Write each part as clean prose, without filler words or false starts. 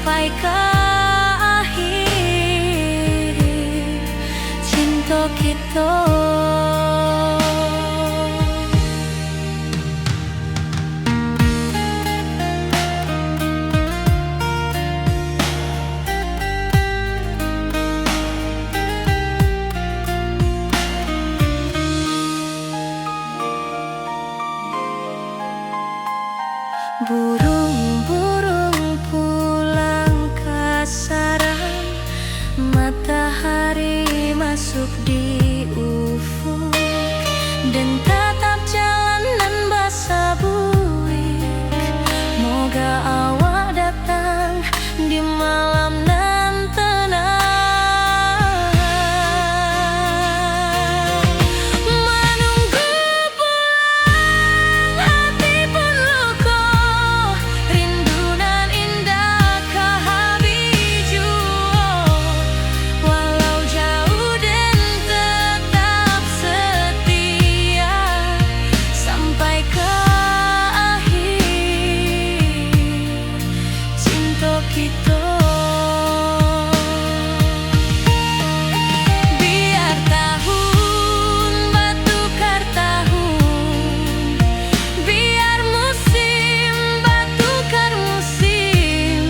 sampai ke akhir cinta kita. Burung-burung pulang ke sarang, matahari masuk di ufuk, dan tatap jalanan basah buik. Moga awak datang di malam nan tenang. Menunggu pulang hati pun luka, rindu nan indah ke habiju. Walau jauh dan tetap setia sampai ke akhir cinta kita. Biar tahun batukar tahun, biar musim batukar musim,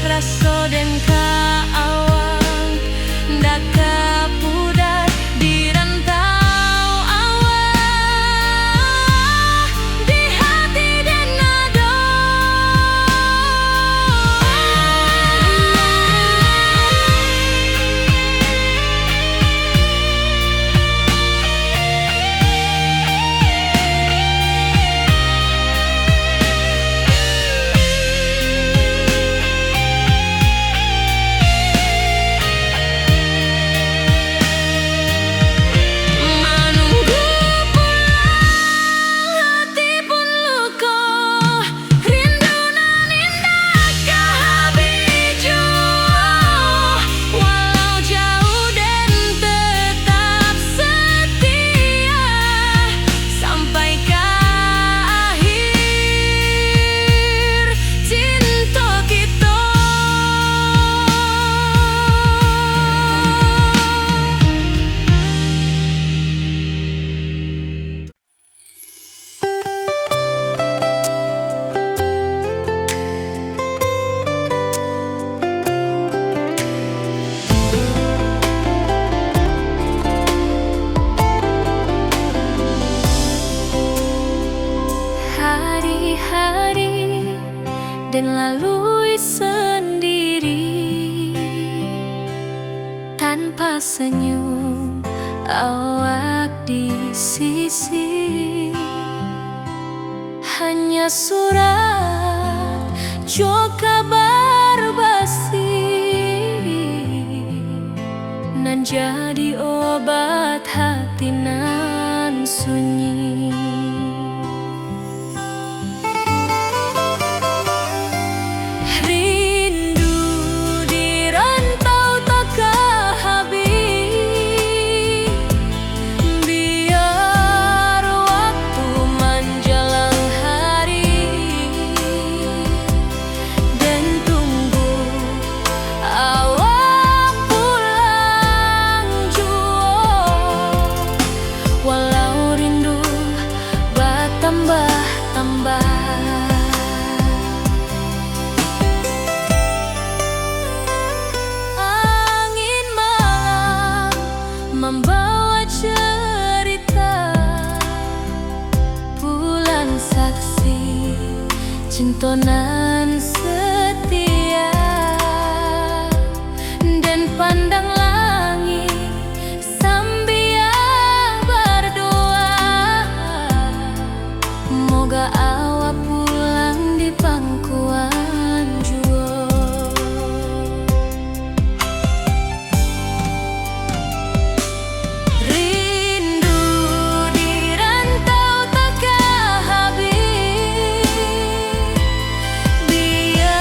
rasa dan kaawang ndak kapudar di rantau awak, di hati dan nado. Menunggu pulang hati pun luka, rindu nan indah ke habiju. Walau jauh dan tetap setia sampai ke akhir cinta kita. Hari-hari dan lalui sendiri, tanpa senyum awak di sisi. Hanya surat jo kabar basi, nan jadi obat hati nan sunyi. Rindu di rantau tak habis, biar waktu menjelang hari, dan tunggu awak pulang jua. Walau rindu bertambah-tambah, angin malam membawa cerita, bulan saksi cinta nan setia, dan pandang langit sambil berdoa. Moga awak pulang di pangkuan jua. Rindu di rantau tak habis, biar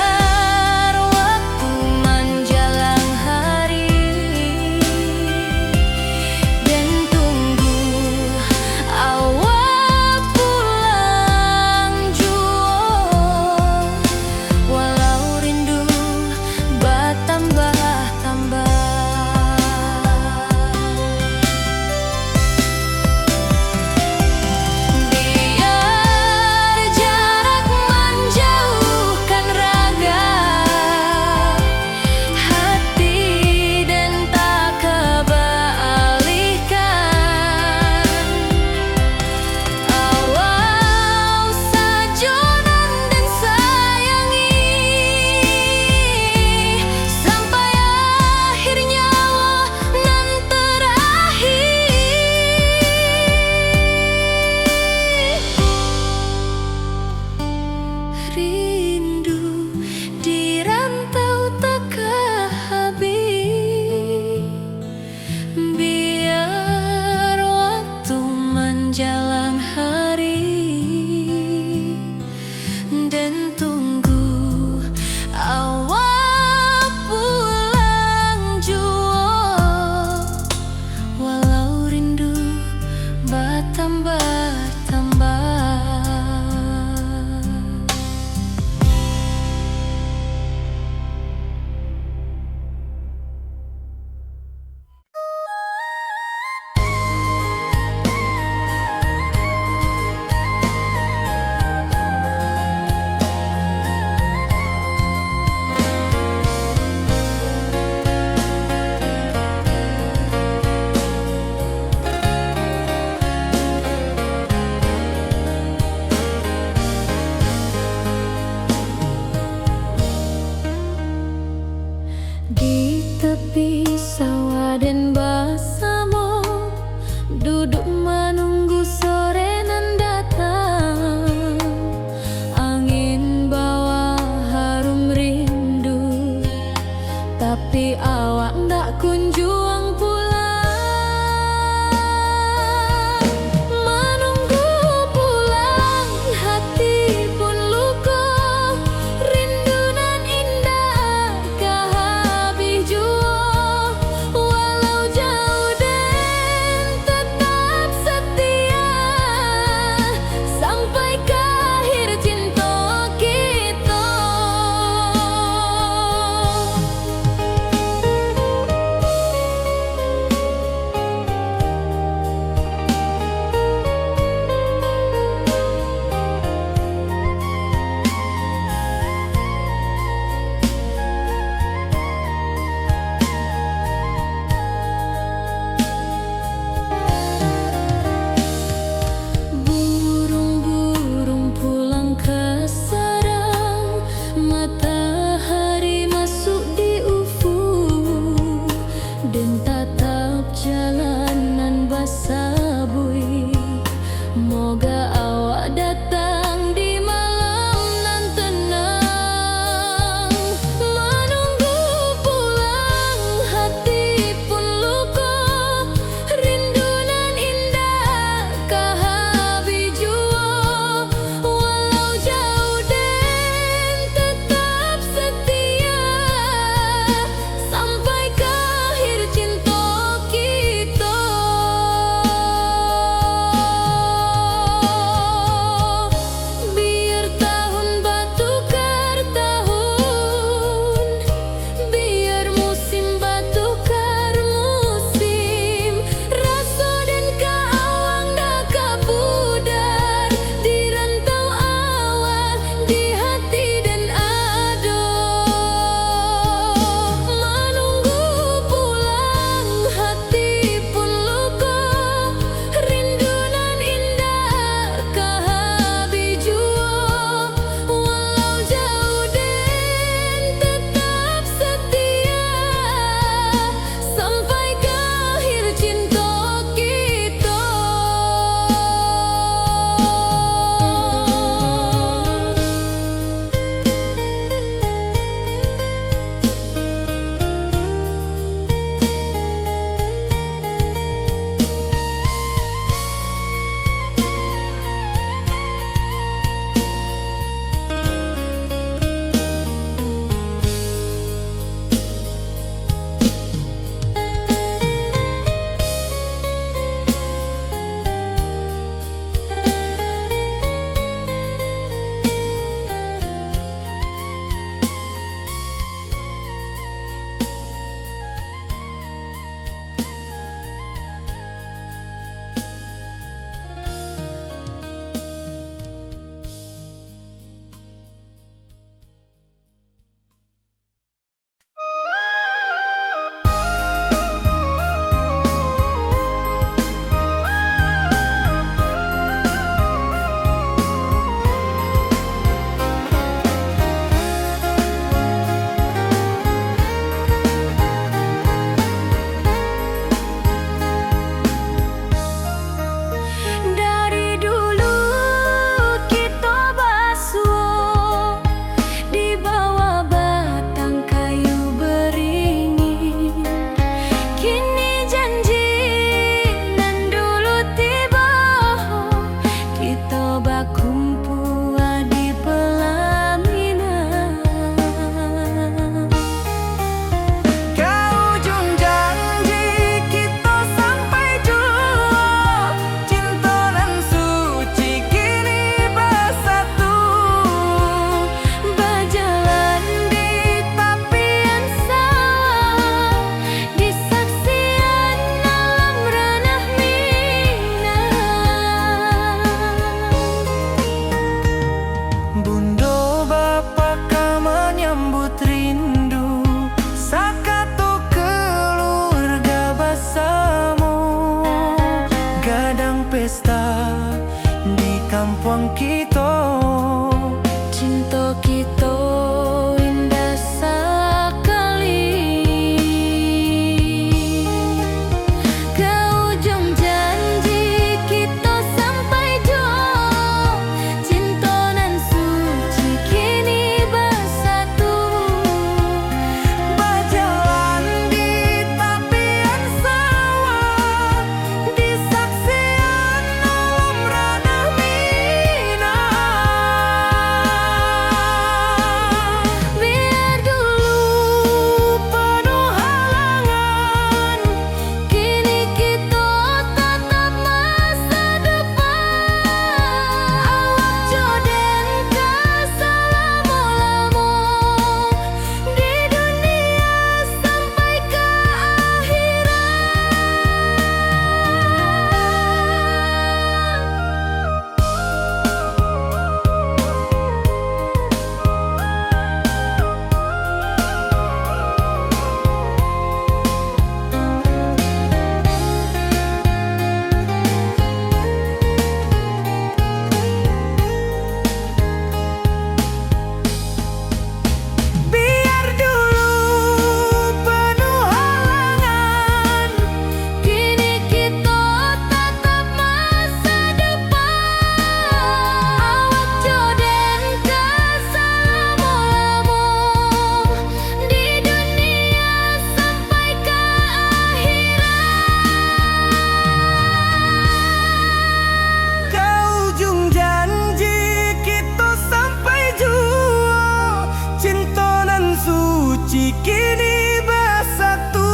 suci kini bersatu.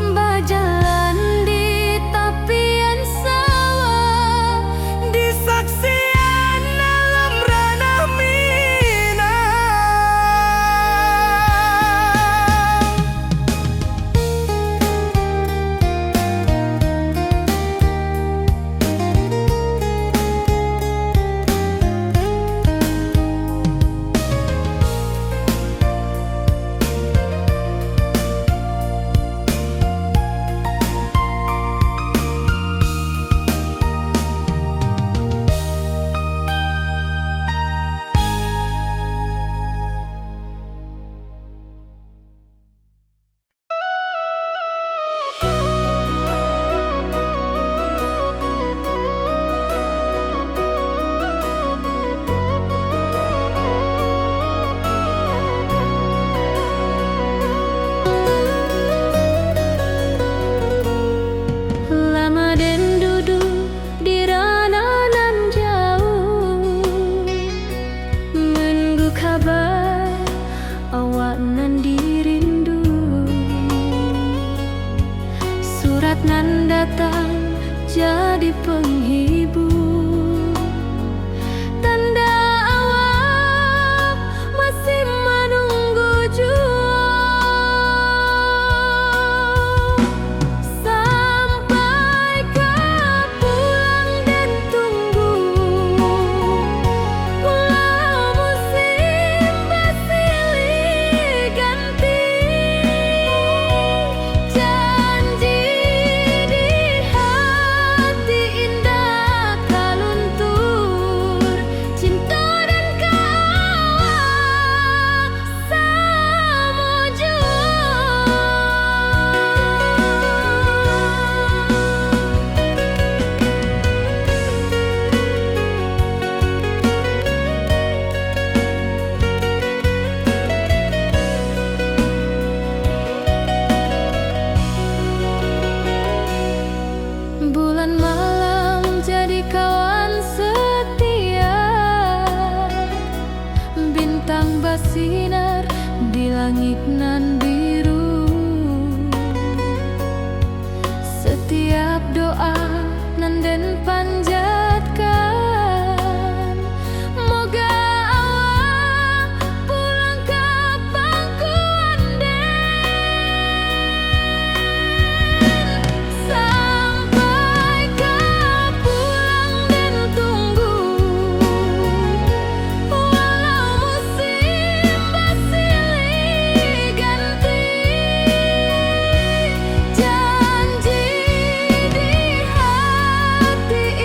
Berjalan di tepian sawah, Di saksian dalam ranah Minang. lama den duduk di ranah nan jauh, menunggu kabar awak nan dirindu. Surat nan datang jadi penghibur, tanda awak masih menunggu jua. Sampai kau pulang dan tunggu, pulau musim bersilih ganti. Janji di hati indah kaluntur, cinta dan kawah sama jua. Bulan malam jadi kawan setia, bintang bersinar di langit nan biru. Setiap doa nan den panjatkan, moga awak pulang ke pangkuan den. Sampai kau pulang dan tunggu, walau musim bersilih ganti. Janji di hati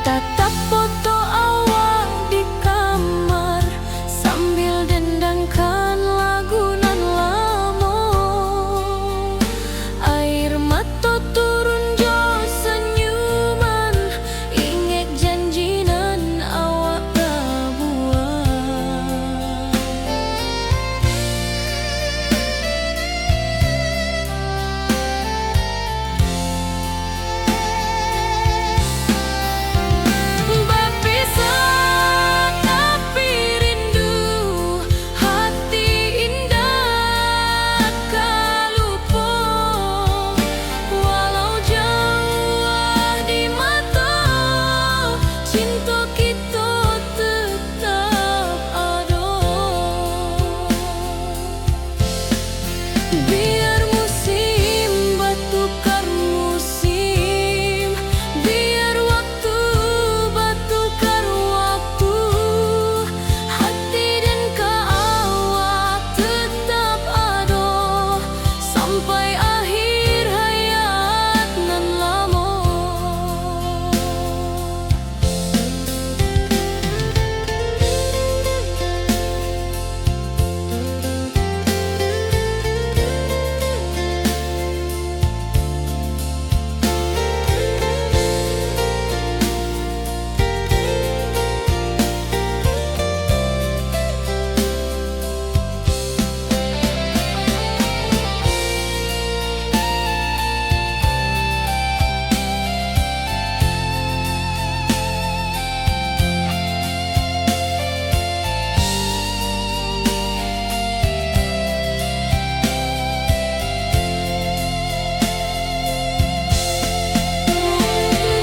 Tatap foto awak di kamar sambil dendangkan lagu nan lamo. Air mata turun jo senyuman, inget janji nan awak buat. Berpisah tapi rindu, hati indah kalupo. Walau jauh di mata, cinta kita tetap ada. Biar musim bertukar musim, biar waktu bertukar waktu, hati dan awak tetap ada sampai akhir hayat nan lamo.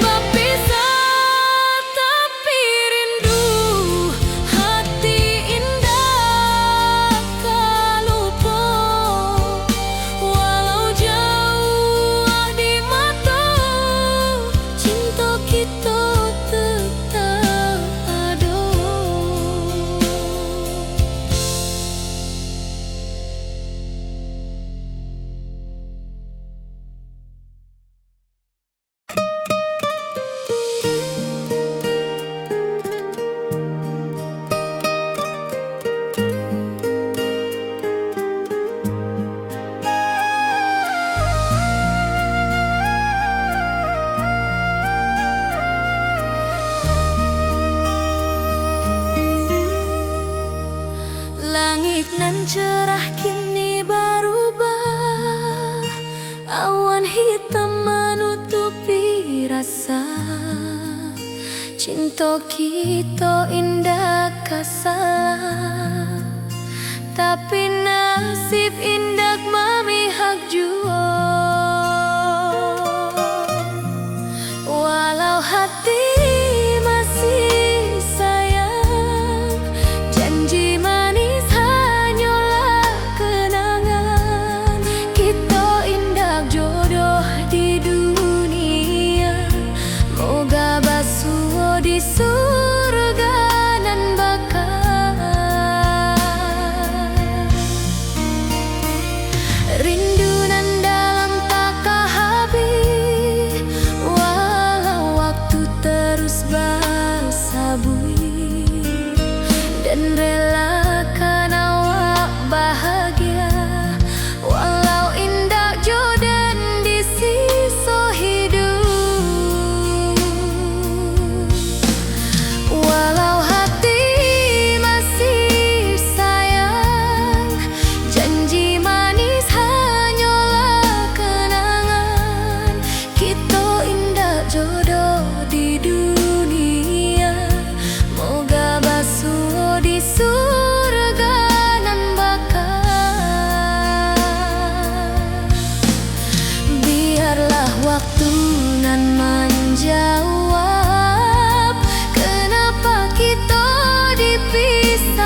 Berpisah tapi rindu, hati indah kalupo. Walau jauh di mata, cinta kita tetap ada. Langit nan cerah kini berubah, awan hitam menutupi rasa. Cinta kita indah kasalah, tapi nasib indah memihak jua. Walau hati masih sayang, janji manis hanyalah kenangan. Kita indah jodoh di dunia, moga basuh di surga nan bakal. Rindu nan dalam tak habis, walau waktu terus bersabui, dan relakan awak bahagia. Walau indah jodan di sisa hidup, walau hati masih sayang, janji manis hanyalah kenangan. Kita indah jodoh di dunia, moga basuh di surga nan bakal. Biarlah waktu nan menjawab, kenapa kita dipisahkan.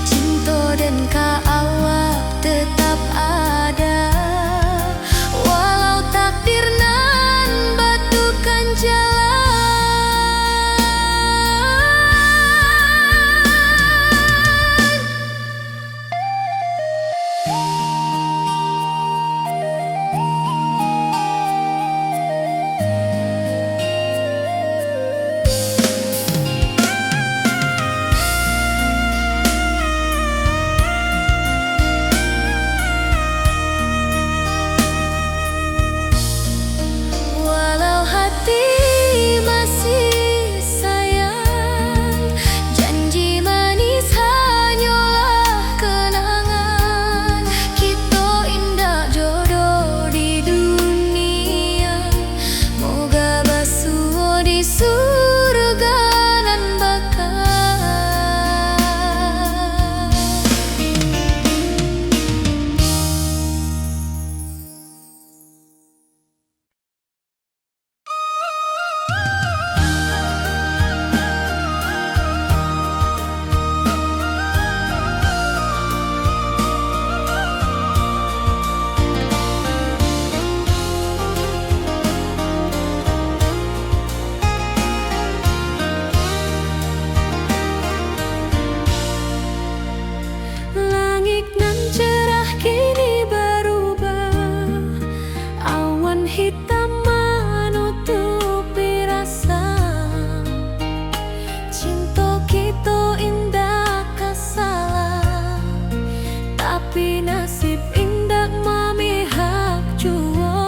Cinta dan awak tetap ada, walau takdir nan batukan jalan. hitam menutupi rasa. Cinta kita indah kasalah, tapi nasib indah memihak jua.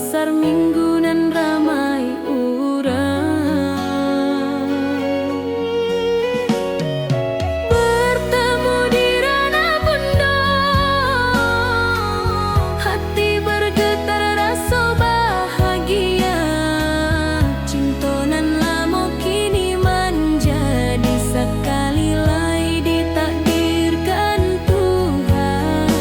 pasar minggu nan ramai urang. Bertemu di ranah bunda, hati bergetar rasa bahagia. Cinta nan lama kini menjadi sekali lai ditakdirkan Tuhan.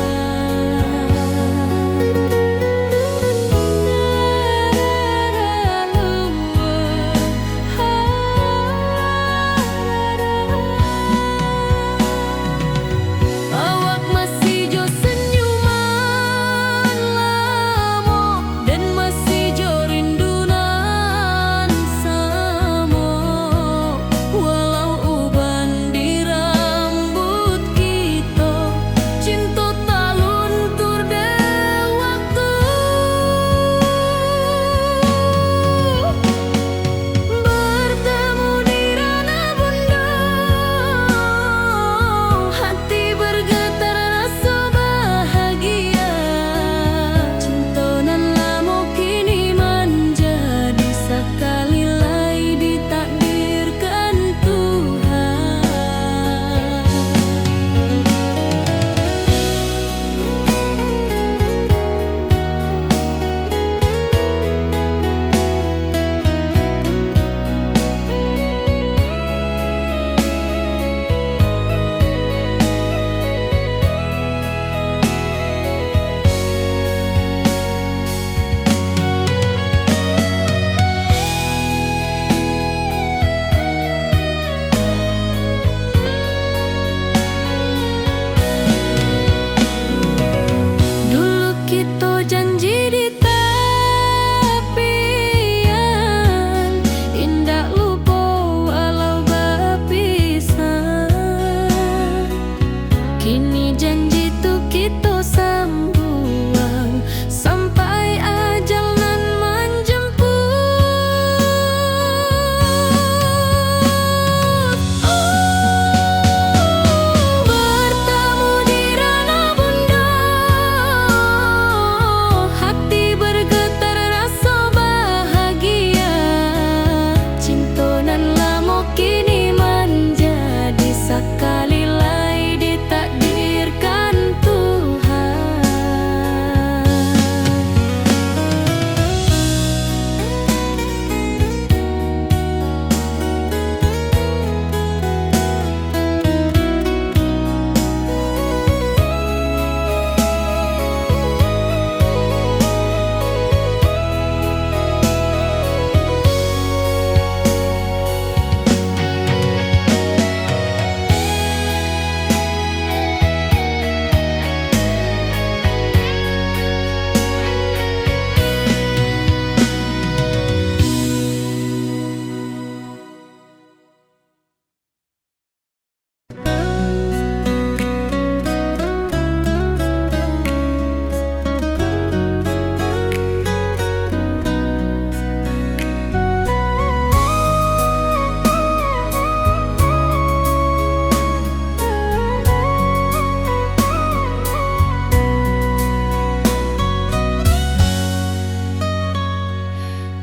Awak masih jo senyuman lamo dan masih jo rindunan samo. Walau uban di rambut kita, cinta tak luntur de waktu. Bertemu di ranah bunda, hati bergetar rasa bahagia. Cinta nan lama kini menjadi sekali lai ditakdirkan Tuhan. Dulu kita janji di tepian, indah lupa walau berpisah. Kini janji tu kita sambuang sampai ajal nan menjemput. Bertemu di ranah bunda, hati bergetar rasa bahagia. Cinta nan lama kini menjadi sekali lai ditakdirkan Tuhan.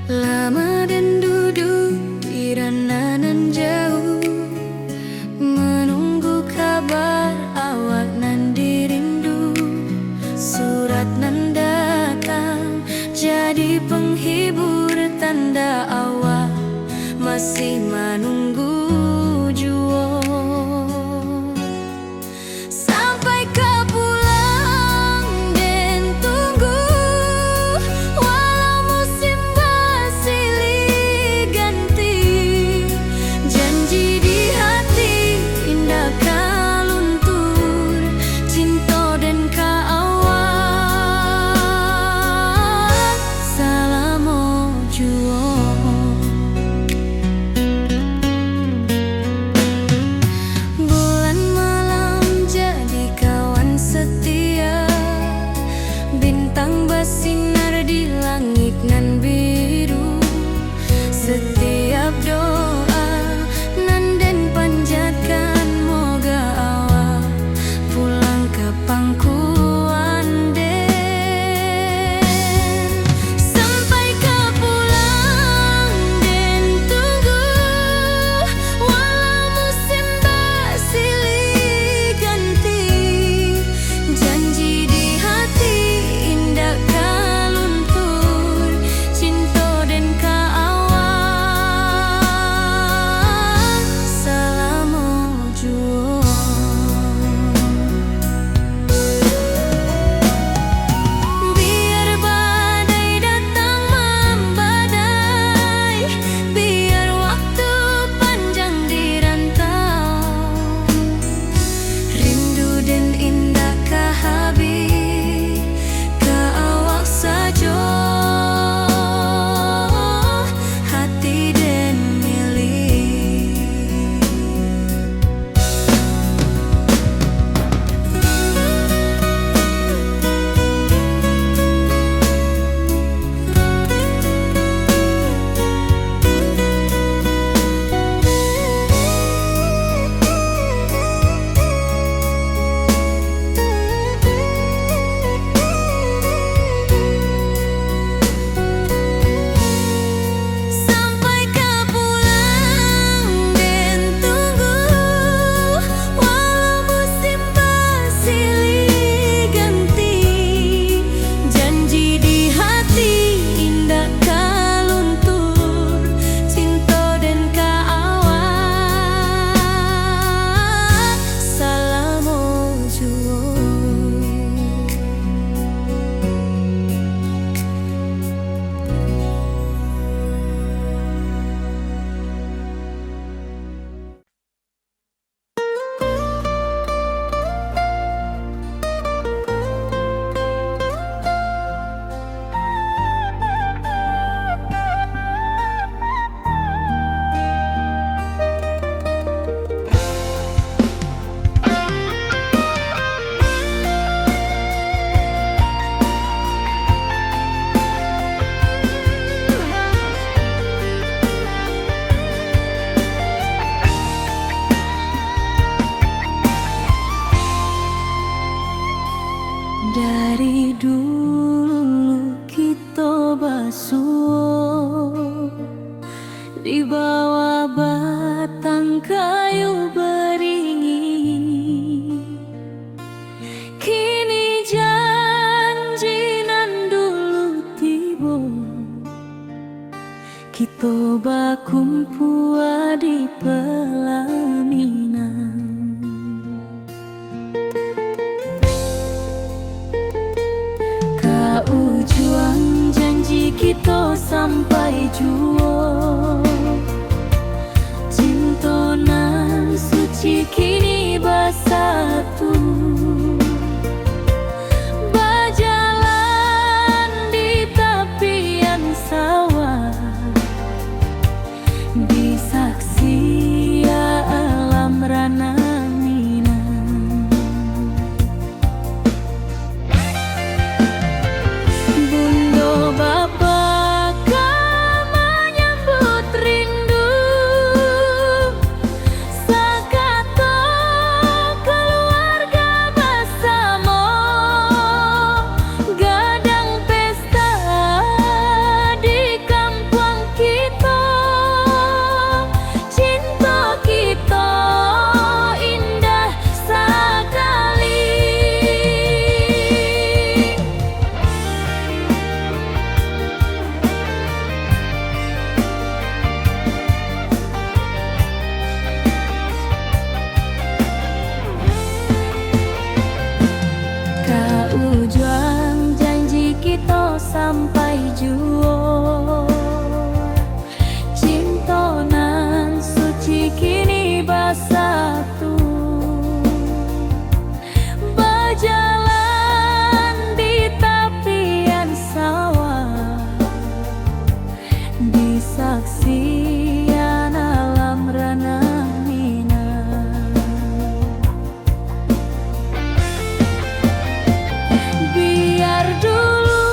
Lama dan duduk di ranah nan jauh, menunggu kabar awak nan dirindu. Surat nan datang jadi penghibur, tanda awak masih menunggu jua. Sampai kau pulang dan tunggu, walau musim bersilih ganti. Janji di hati indah kau luntur, cinta dan kau awak selama jua. di bawah batang kayu beringin. Kini janji nan dulu tiba, kita bakumpul di pelaminan. Kau juang janji kita sampai jua, cinta nan suci kini bersatu. Berjalan di tepian sawah, di saksi alam rana Minang. Bunda bapa kau menyambut rindu, sakato keluarga bersama, gadang pesta di kampung kita. Cinta kita indah sekali. Kau juang janji kita sampai jua, cinta nan suci kini bersatu. Berjalan di tepian sawah, di saksian alam rana Minang. Biar dulu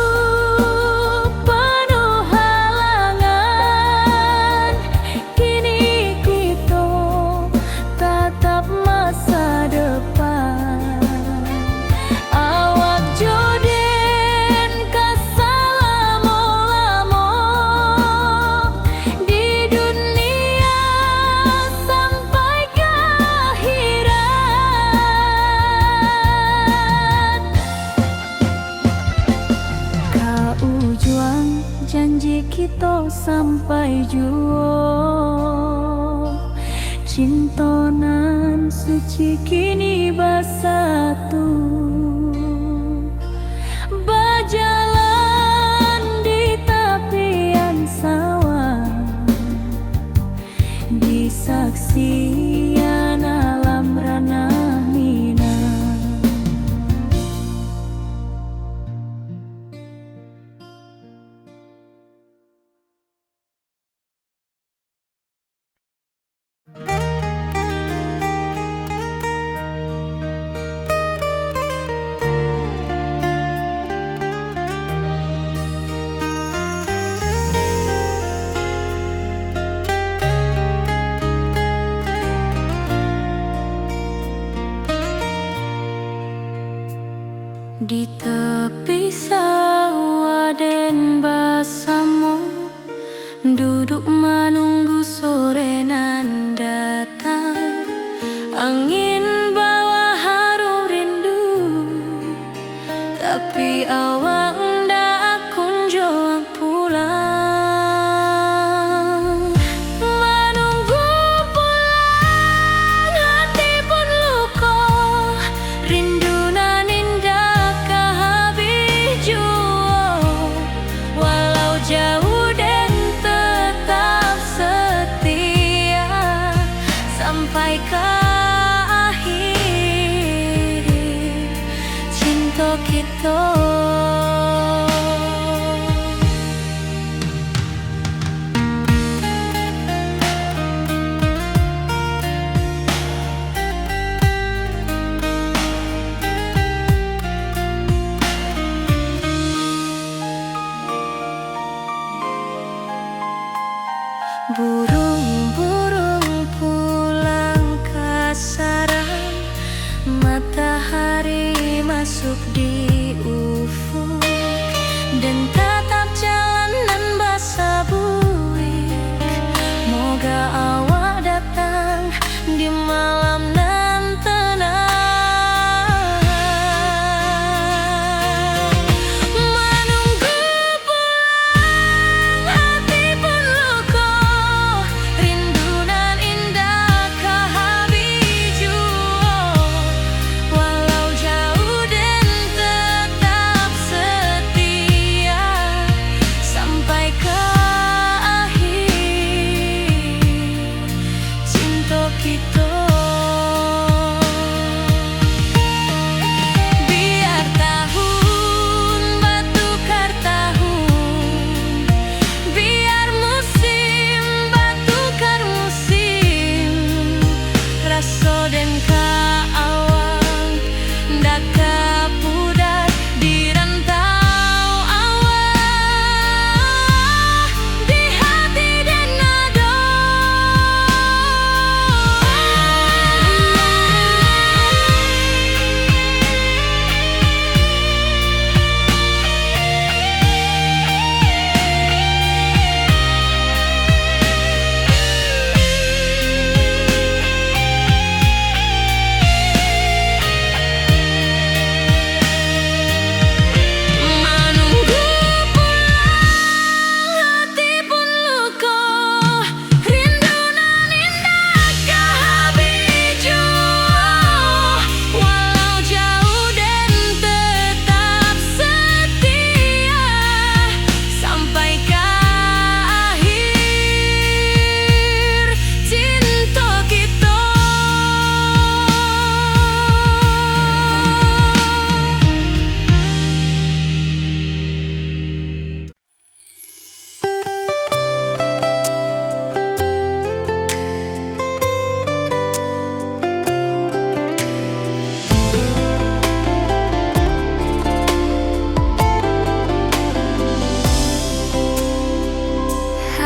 penuh halangan, kini kita tatap masa depan. Awak joden kesalamo-lamo di dunia sampai ke akhirat. Kau juang janji kita sampai jua, cinta nan suci kini bersatu. Berjalan di tepian sawah, di saksian alam rana Minang. Di tepi sawah den bersama, duduk menunggu sore nan datang. Angin bawa harum rindu, tapi awak ndak kunjung pulang. Menunggu pulang hati pun luka, rindu nan indah kehabis jua. Walau jauh dan tetap setia sampai ke akhir cinta kita. Burung-burung pulang ke sarang, matahari masuk di ufuk, dan tatap jalanan basah buik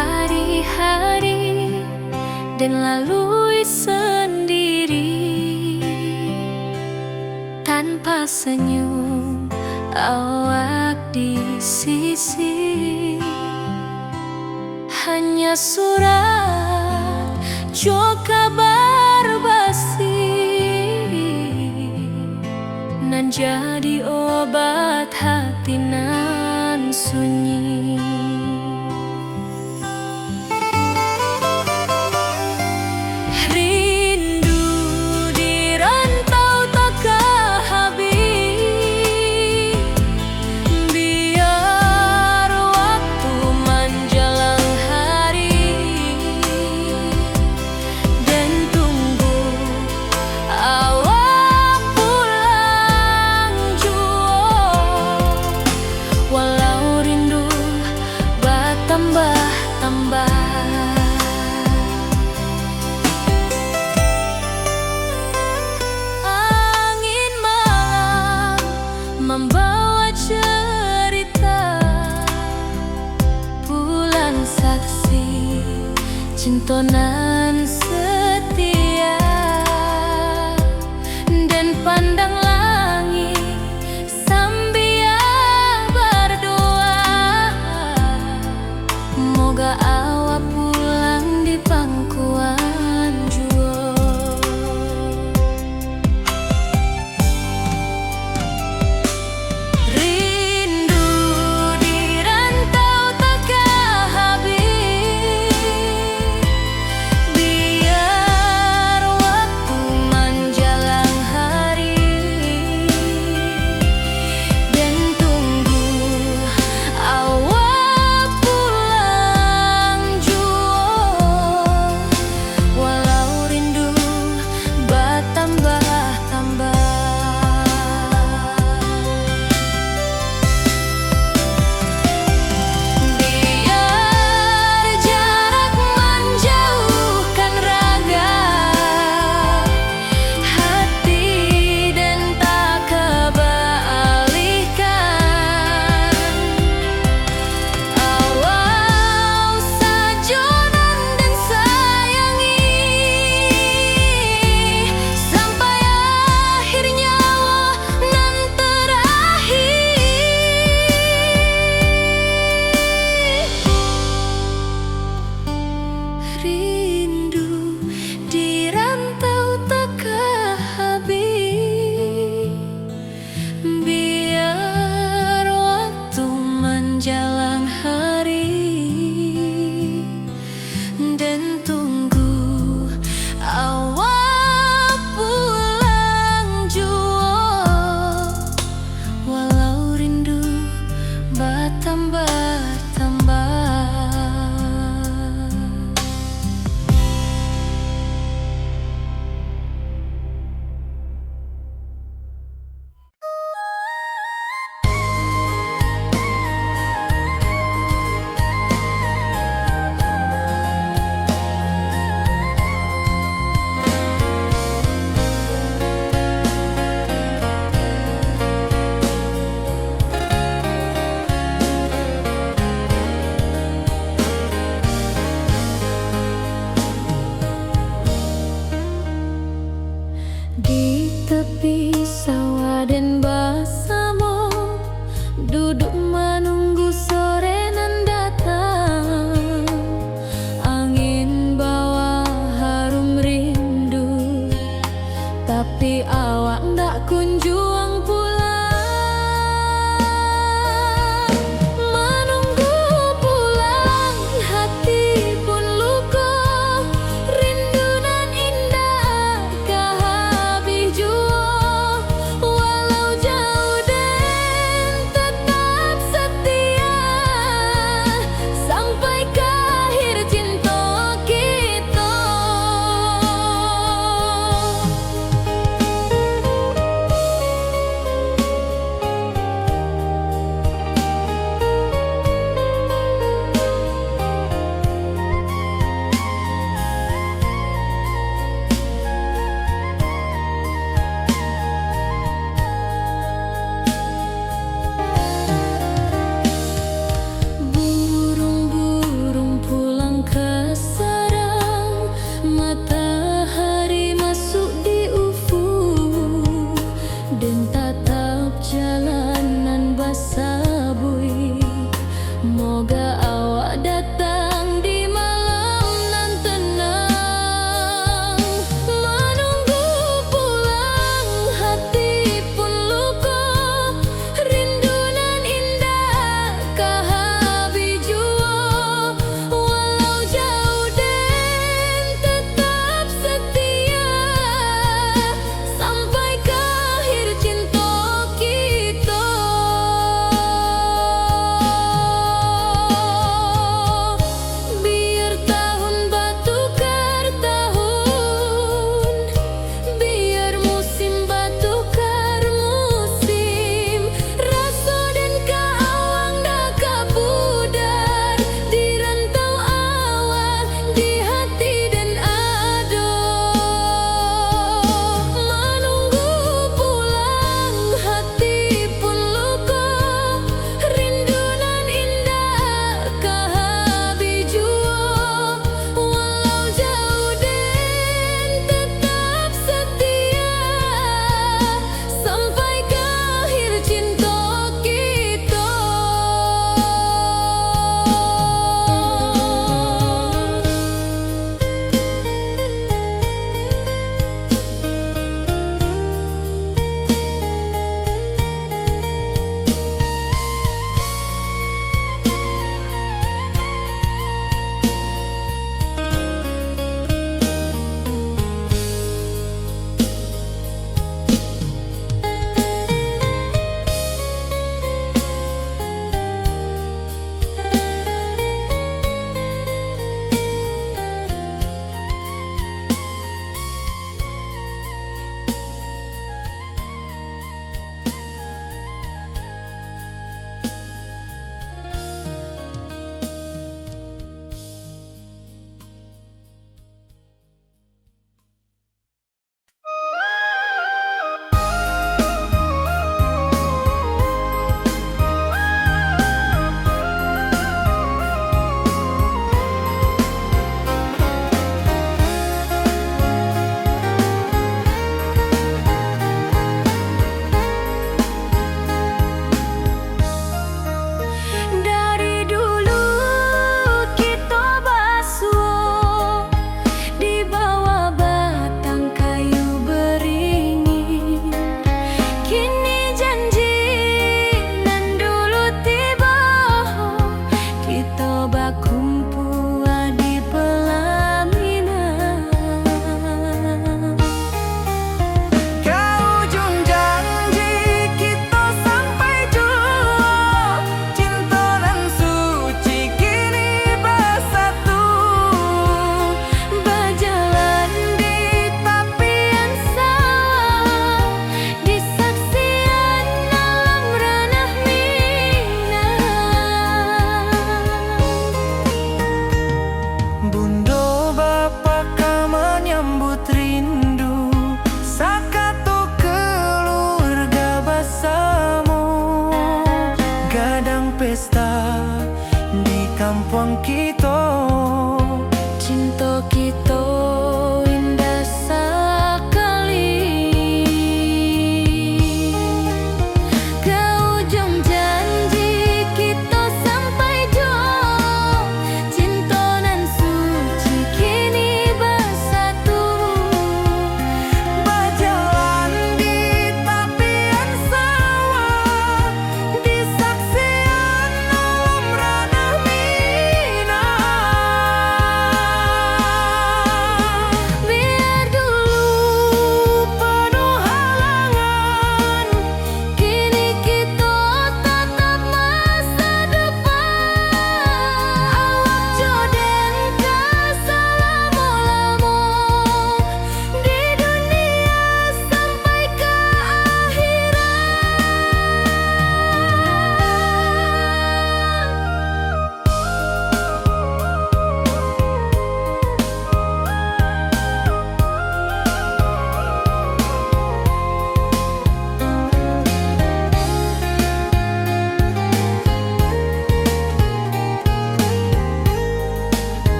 hari-hari dan lalui sendiri tanpa senyum awak di sisi. Hanya surat jo kabar basi nan jadi obat hati nan sunyi. Rindu di rantau takkan habis, biar waktu menjelang hari dan tunggu awak pulang jua. Walau rindu bertambah-tambah, angin malam membawa cerita, bulan saksi cintonan setia, dan pandang langit sambil berdoa, moga awak pulang di pangkuan jua. Rindu di rantau takkan habis,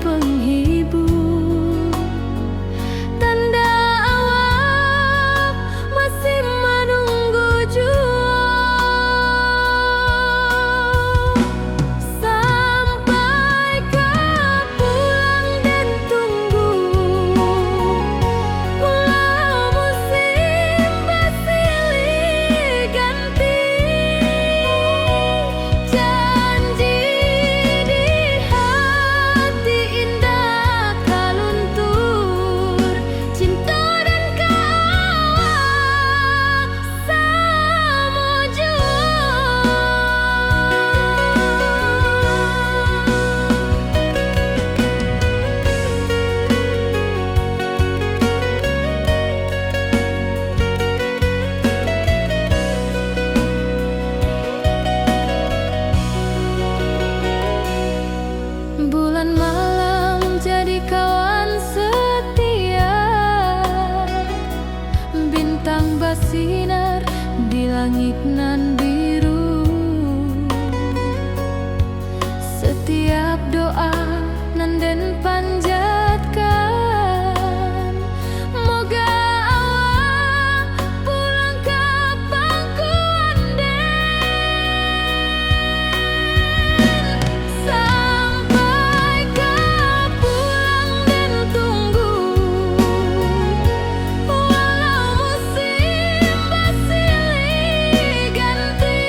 penghibur, tanda awal masih menunggu jua. Sampai kau pulang dan tunggu, walau musim bersilih ganti, janji di hati indah kau luntur, cinta dan kawal sama jua. Bulan malam jadi kawan setia, bintang bersinar di langit nan biru. Setiap doa nan den panjatkan, moga awak pulang ke pangkuan. Sampai kau pulang dan tunggu, walau musim bersilih ganti,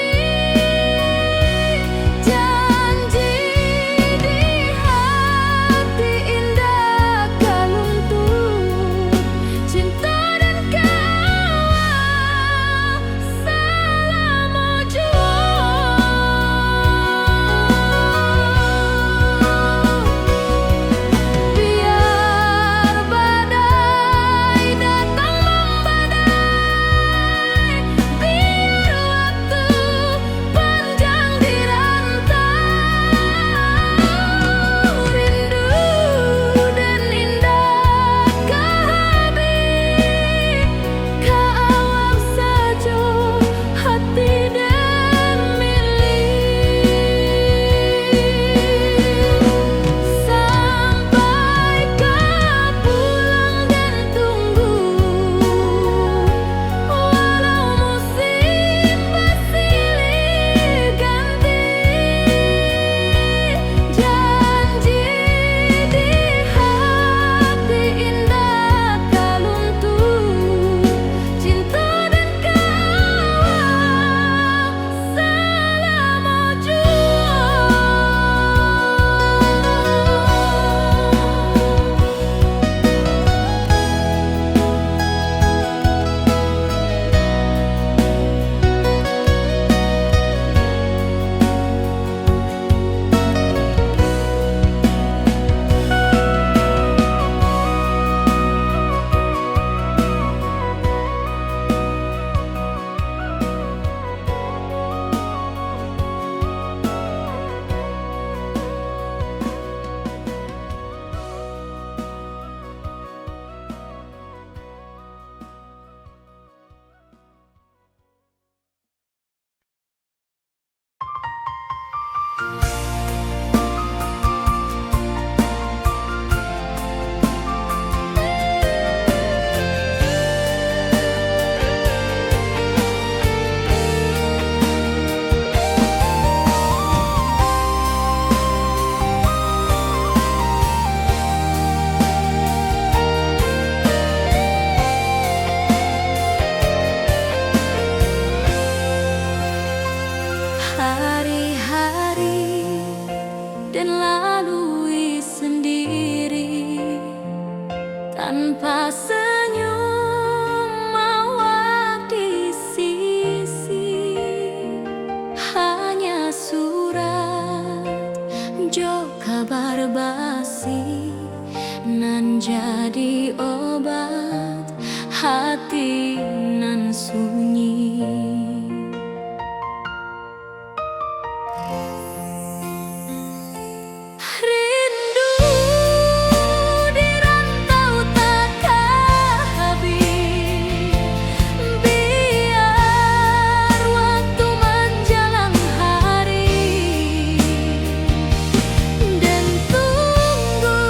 janji di hati indah kau luntur, cinta dan kawal selama jua. Biar badai datang membadai, biar waktu panjang dirantau, rindu dan indah kehabis, kawal saja hati dan milik. Sampai kau pulang dan tunggu, walau musim bersilih ganti, janji di hati indah kau luntur, cinta dan kawal selama jua. Hari-hari dan lalui sendiri, tanpa senyum awak di sisi, hanya surat jo kabar basi nan jadi obat hati nan sunyi. Tunggu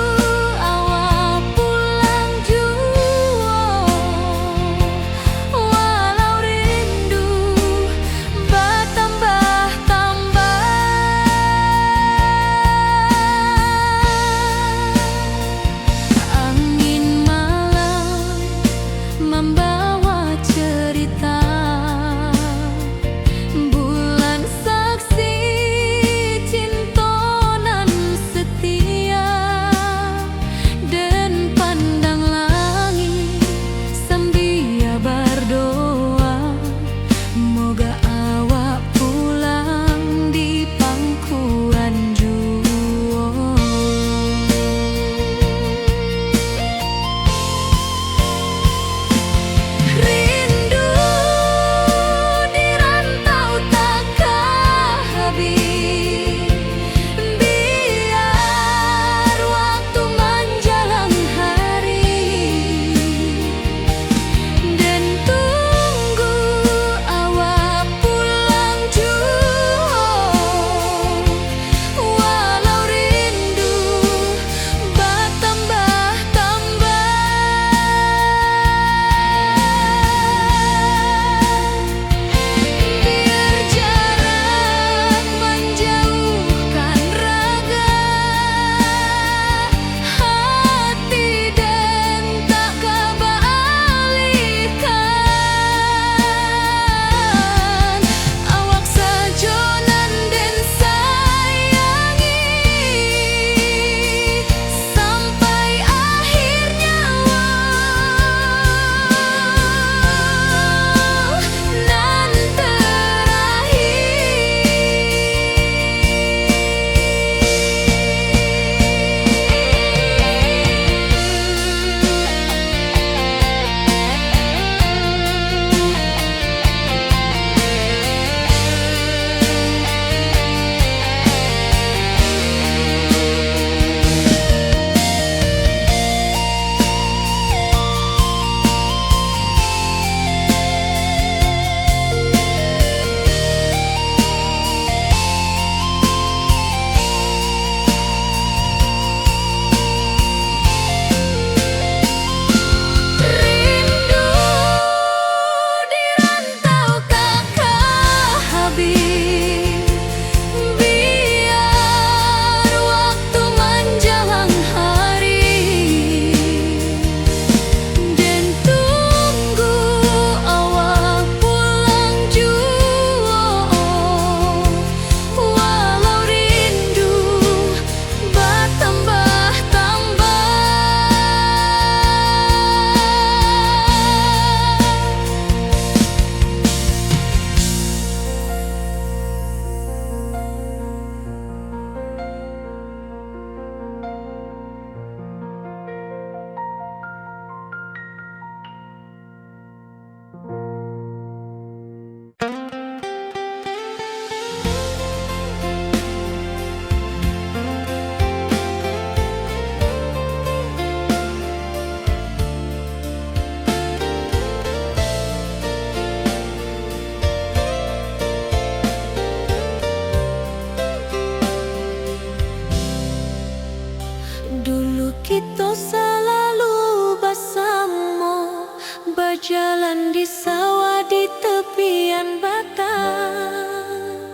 berjalan di sawah di tepian batang.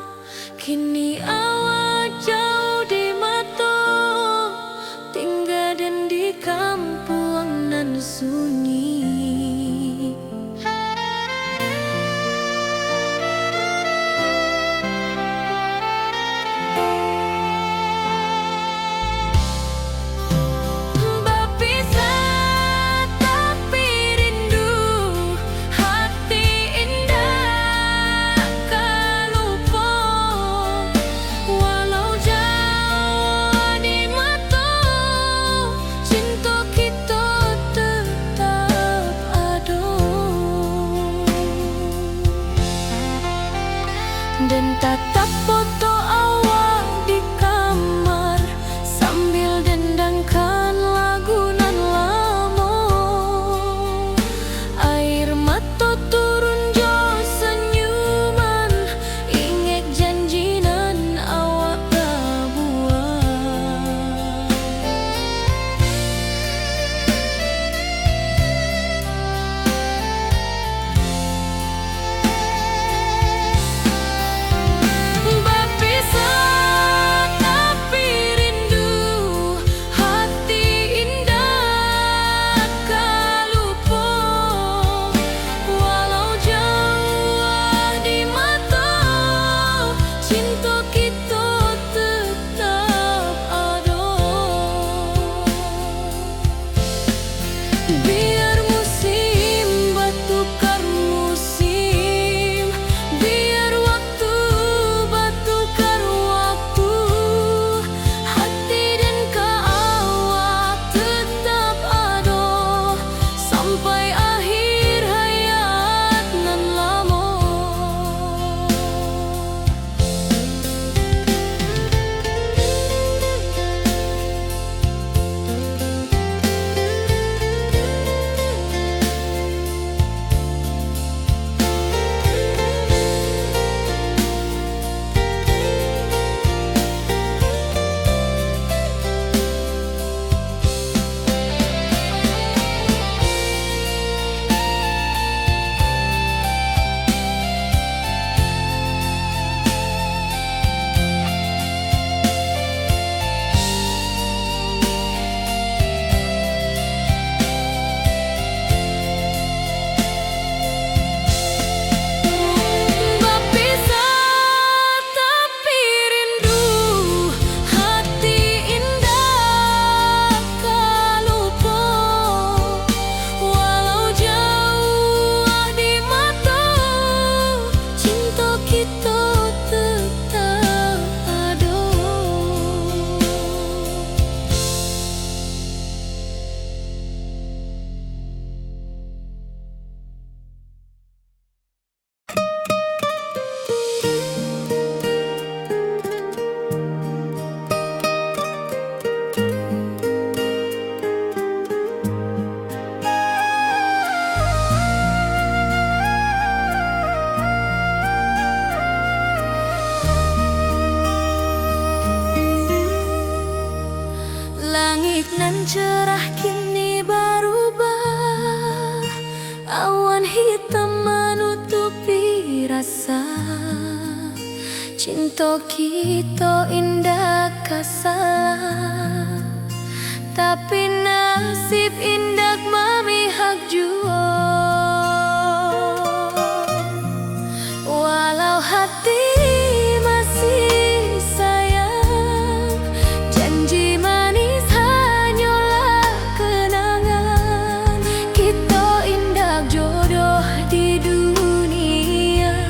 Kini awak jauh di mata, tinggal dan di kampung nan sunyi. Dan tatap foto awak di kamar sambil dendangkan lagu nan lama. Air mata turun jo senyuman, ingat janji nan awak buat. Biar musim bertukar musim, biar waktu bertukar waktu, hati dan awak tetap ada sampai akhir hayat nan lama. Langit nan cerah kini berubah, awan hitam menutupi rasa. Cinta kita indah kasalah, tapi nasib indah memihak jua. Walau hati masih sayang, janji manis hanyalah kenangan. Kita indah jodoh di dunia,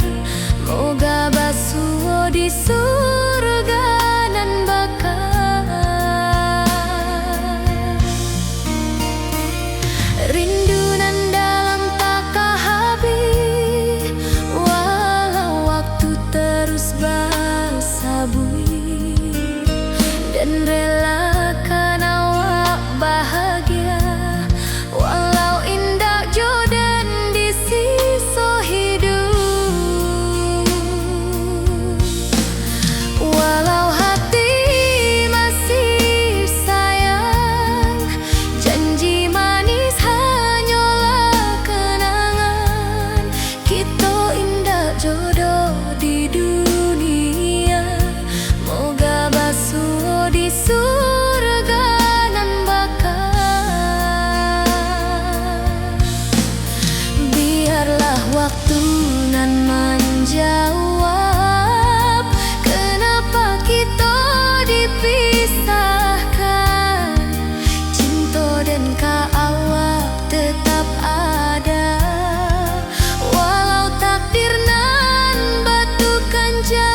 moga basuh di surga nan bakal. Rindu nan waktu nan menjawab kenapa kita dipisahkan. Cinta dan kaawak tetap ada, walau takdir nan batukan jalan.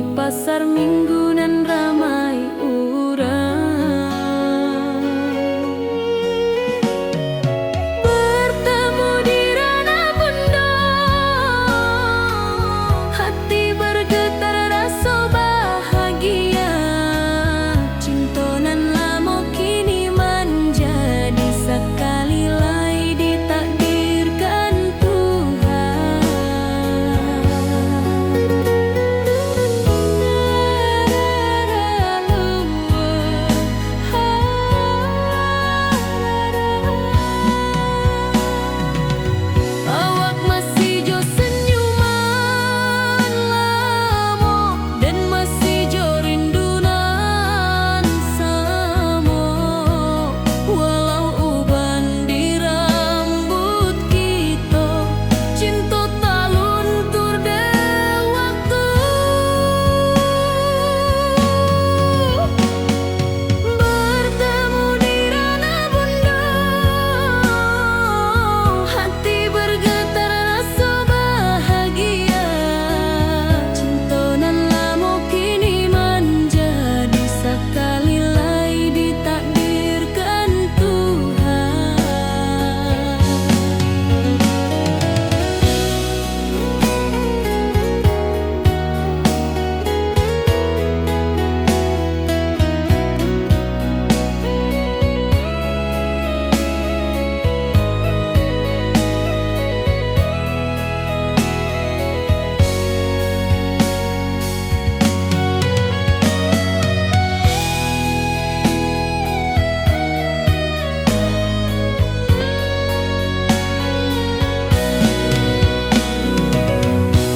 di pasar minggu nan ramai urang. Bertemu di ranah bunda, hati bergetar rasa bahagia. Cinta nan lama kini menjadi sekali lai ditakdirkan Tuhan. Awak masih jo senyuman lamo dan masih jo rindunan samo. Walau uban di rambut kita, cinta tak luntur de waktu. Bertemu di ranah bunda, hati bergetar rasa bahagia. Cinta nan lama kini menjadi sekali lai ditakdirkan Tuhan.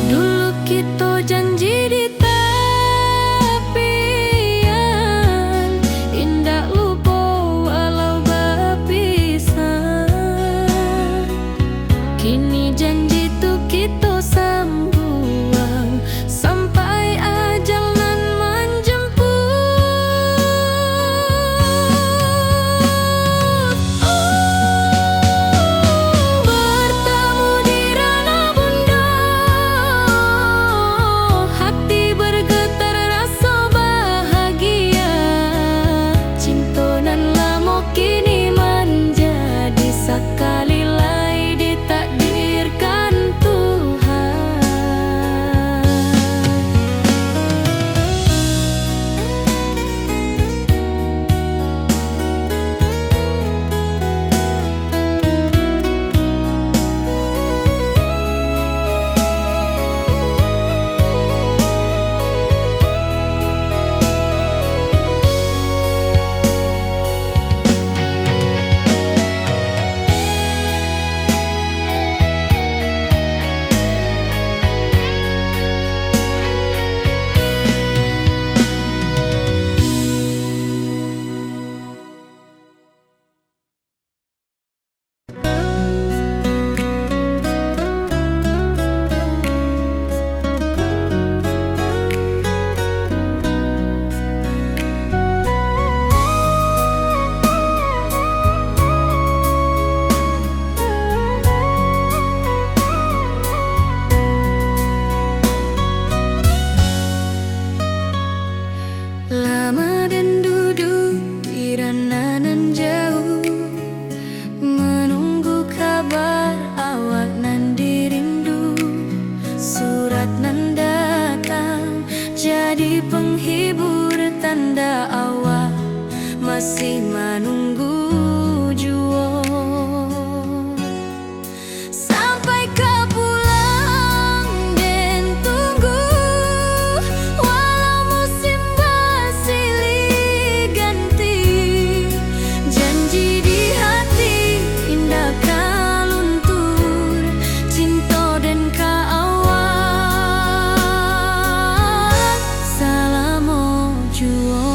Dulu kita janji di tepian, indah lupa walau berpisah. Kini janji tu kita sambuang sampai ajal nan menjemput. Bertemu di ranah bunda, hati bergetar rasa bahagia. Cinta nan lama kini menjadi sekali lai ditakdirkan Tuhan. Lama dan duduk di ranah nan jauh, menunggu kabar awak nan dirindu. Surat nan datang jadi penghibur, tanda awak masih menunggu jua. Sampai kau pulang dan tunggu, walau musim bersilih ganti. Janji di hati indah kau luntur, cinta dan kau awak salamo jua.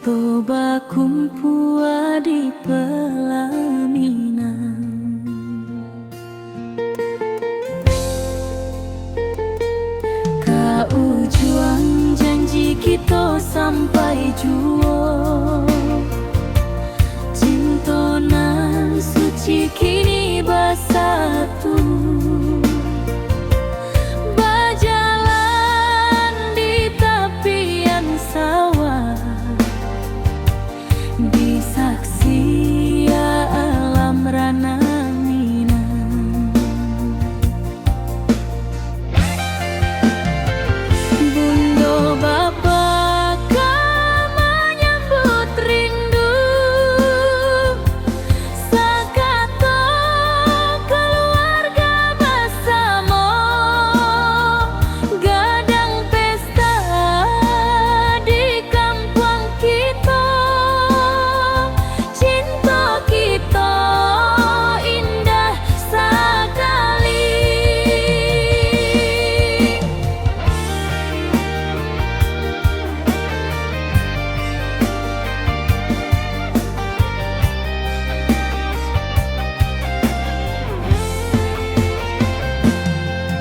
Toba kumpua di pelaminan, kau juang janji kita sampai juo. Cintonan suci kini bersatu, berjalan di tepian sawah, di saksi alam rana Minang. Bunda bapa kau menyambut rindu, sakato keluarga bersama, gadang pesta di kampung kita. Cinta kita indah sekali.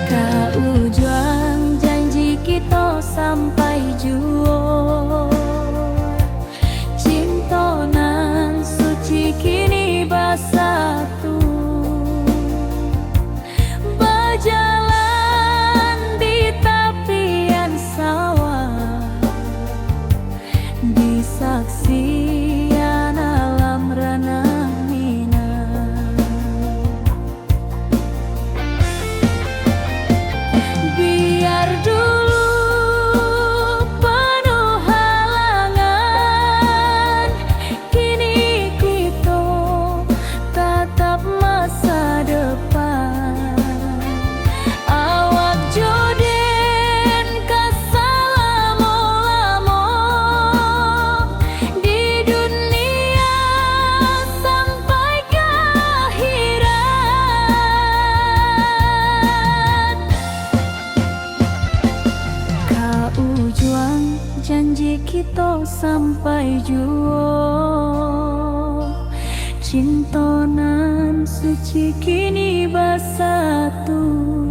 Kau juang janji kita sampai juo. Cintonan suci kini bersatu, berjalan di tepian sawah, di saksian alam rana Minang. Biar dulu penuh halangan, kini kita tatap masa depan. Awak joden kesalamo-lamo di dunia sampai ke akhirat. Kau juang janji kita sampai juo. Cintonan suci kini bersatu,